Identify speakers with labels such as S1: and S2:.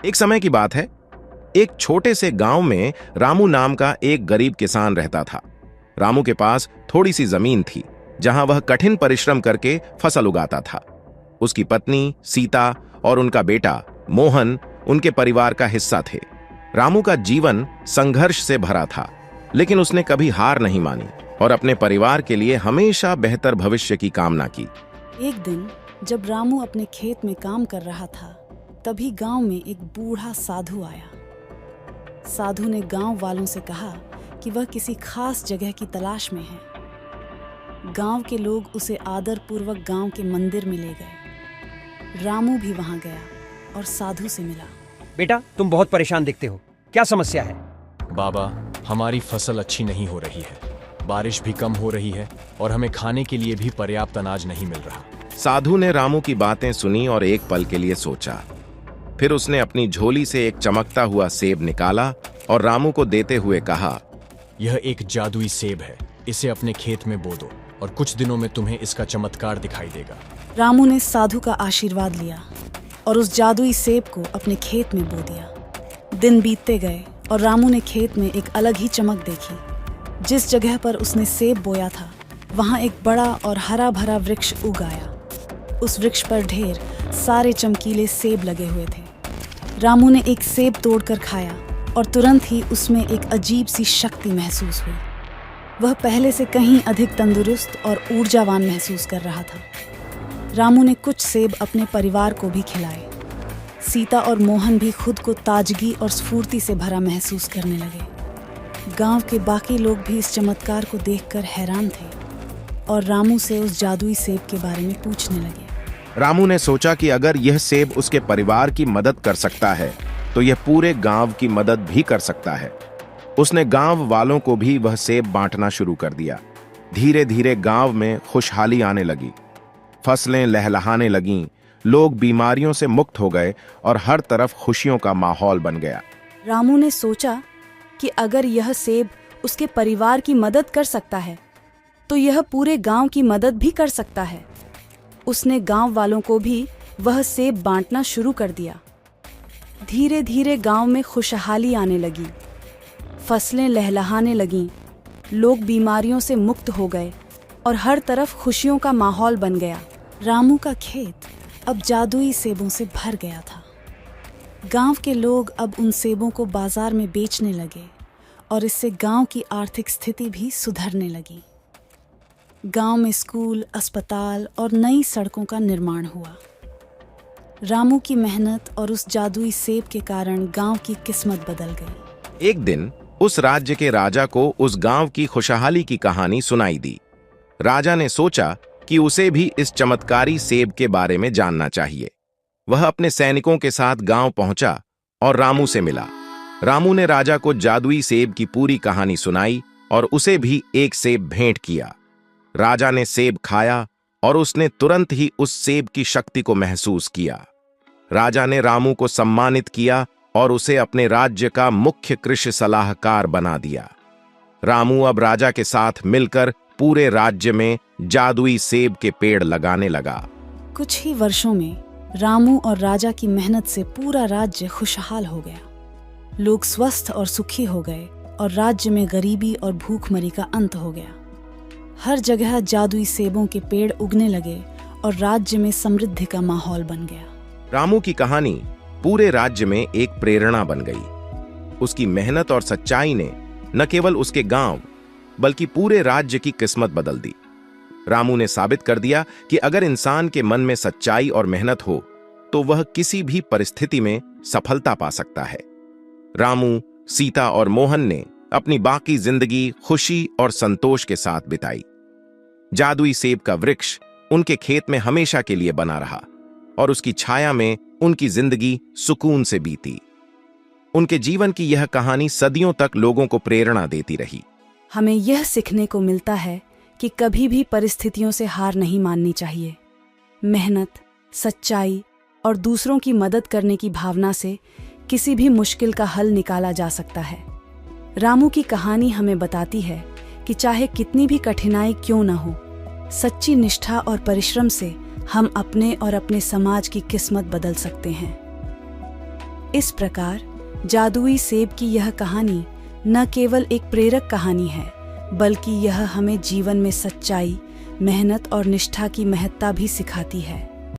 S1: एक समय की बात है। एक छोटे से गांव में रामू नाम का एक गरीब किसान रहता था। रामू के पास थोड़ी सी जमीन थी, जहां वह कठिन परिश्रम करके फसल उगाता था। उसकी पत्नी सीता और उनका बेटा मोहन उनके परिवार का हिस्सा थे। रामू का जीवन संघर्ष से भरा था, लेकिन उसने कभी हार नहीं मानी और अपने परिवार के लिए हमेशा बेहतर भविष्य की कामना की।
S2: एक दिन जब रामू अपने खेत में काम कर रहा था, तभी गांव में एक बूढ़ा साधु आया। साधु ने गांव वालों से कहा कि वह किसी खास जगह की तलाश में है। गांव के लोग उसे आदर पूर्वक गांव के मंदिर में ले गए। रामू भी वहां गया और साधु से मिला।
S3: बेटा, तुम बहुत परेशान दिखते हो, क्या समस्या है?
S4: बाबा, हमारी फसल अच्छी नहीं हो रही है, बारिश भी कम हो रही है और हमें खाने के लिए भी पर्याप्त अनाज नहीं मिल रहा।
S1: साधु ने रामू की बातें सुनी और एक पल के लिए सोचा। फिर उसने अपनी झोली से एक चमकता हुआ सेब निकाला और रामू को देते हुए कहा,
S4: यह एक जादुई सेब है, इसे अपने खेत में बो दो और कुछ दिनों में तुम्हें इसका चमत्कार दिखाई देगा।
S2: रामू ने साधु का आशीर्वाद लिया और उस जादुई सेब को अपने खेत में बो दिया। दिन बीतते गए और रामू ने खेत में एक अलग ही चमक देखी। जिस जगह पर उसने सेब बोया था, वहां एक बड़ा और हरा भरा वृक्ष उग आया। उस वृक्ष पर ढेर सारे चमकीले सेब लगे हुए थे। रामू ने एक सेब तोड़कर खाया और तुरंत ही उसमें एक अजीब सी शक्ति महसूस हुई। वह पहले से कहीं अधिक तंदुरुस्त और ऊर्जावान महसूस कर रहा था। रामू ने कुछ सेब अपने परिवार को भी खिलाए। सीता और मोहन भी खुद को ताजगी और स्फूर्ति से भरा महसूस करने लगे। गांव के बाकी लोग भी इस चमत्कार को देखकर हैरान थे और रामू से उस जादुई सेब के बारे में पूछने लगे।
S1: रामू ने सोचा कि अगर यह सेब उसके परिवार की मदद कर सकता है, तो यह पूरे गांव की मदद भी कर सकता है। उसने गांव वालों को भी वह सेब बांटना शुरू कर दिया। धीरे धीरे गांव में खुशहाली आने लगी, फसलें लहलहाने लगीं, लोग बीमारियों से मुक्त हो गए और हर तरफ खुशियों का माहौल बन गया।
S2: रामू ने सोचा कि अगर यह सेब उसके परिवार की मदद कर सकता है, तो यह पूरे गांव की मदद भी कर सकता है। उसने गांव वालों को भी वह सेब बांटना शुरू कर दिया। धीरे धीरे गांव में खुशहाली आने लगी, फसलें लहलहाने लगीं, लोग बीमारियों से मुक्त हो गए और हर तरफ खुशियों का माहौल बन गया। रामू का खेत अब जादुई सेबों से भर गया था। गांव के लोग अब उन सेबों को बाजार में बेचने लगे और इससे गांव की आर्थिक स्थिति भी सुधरने लगी। गांव में स्कूल, अस्पताल और नई सड़कों का निर्माण हुआ। रामू की मेहनत और उस जादुई सेब के कारण गांव की किस्मत बदल गई।
S1: एक दिन उस राज्य के राजा को उस गांव की खुशहाली की कहानी सुनाई दी। राजा ने सोचा कि उसे भी इस चमत्कारी सेब के बारे में जानना चाहिए। वह अपने सैनिकों के साथ गांव पहुंचा और रामू से मिला। रामू ने राजा को जादुई सेब की पूरी कहानी सुनाई और उसे भी एक सेब भेंट किया। राजा ने सेब खाया और उसने तुरंत ही उस सेब की शक्ति को महसूस किया। राजा ने रामू को सम्मानित किया और उसे अपने राज्य का मुख्य कृषि सलाहकार बना दिया। रामू अब राजा के साथ मिलकर पूरे राज्य में जादुई सेब के पेड़ लगाने लगा।
S2: कुछ ही वर्षों में रामू और राजा की मेहनत से पूरा राज्य खुशहाल हो गया। लोग स्वस्थ और सुखी हो गए और राज्य में गरीबी और भूखमरी का अंत हो गया। हर जगह जादुई सेबों के पेड़ उगने लगे और राज्य में समृद्धि का माहौल बन गया।
S1: रामू की कहानी पूरे राज्य में एक प्रेरणा बन गई। उसकी मेहनत और सच्चाई ने न केवल उसके गांव बल्कि पूरे राज्य की किस्मत बदल दी। रामू ने साबित कर दिया कि अगर इंसान के मन में सच्चाई और मेहनत हो तो वह किसी भी परिस्थिति में सफलता पा सकता है। रामू, सीता और मोहन ने अपनी बाकी जिंदगी खुशी और संतोष के साथ बिताई। जादुई सेब का वृक्ष उनके खेत में हमेशा के लिए बना रहा और उसकी छाया में उनकी जिंदगी सुकून से बीती। उनके जीवन की यह कहानी सदियों तक लोगों को प्रेरणा देती रही।
S2: हमें यह सीखने को मिलता है कि कभी भी परिस्थितियों से हार नहीं माननी चाहिए। मेहनत, सच्चाई और दूसरों की मदद करने की भावना से किसी भी मुश्किल का हल निकाला जा सकता है। रामू की कहानी हमें बताती है कि चाहे कितनी भी कठिनाई क्यों न हो, सच्ची निष्ठा और परिश्रम से हम अपने और अपने समाज की किस्मत बदल सकते हैं। इस प्रकार जादुई सेब की यह कहानी न केवल एक प्रेरक कहानी है, बल्कि यह हमें जीवन में सच्चाई, मेहनत और निष्ठा की महत्ता भी सिखाती है।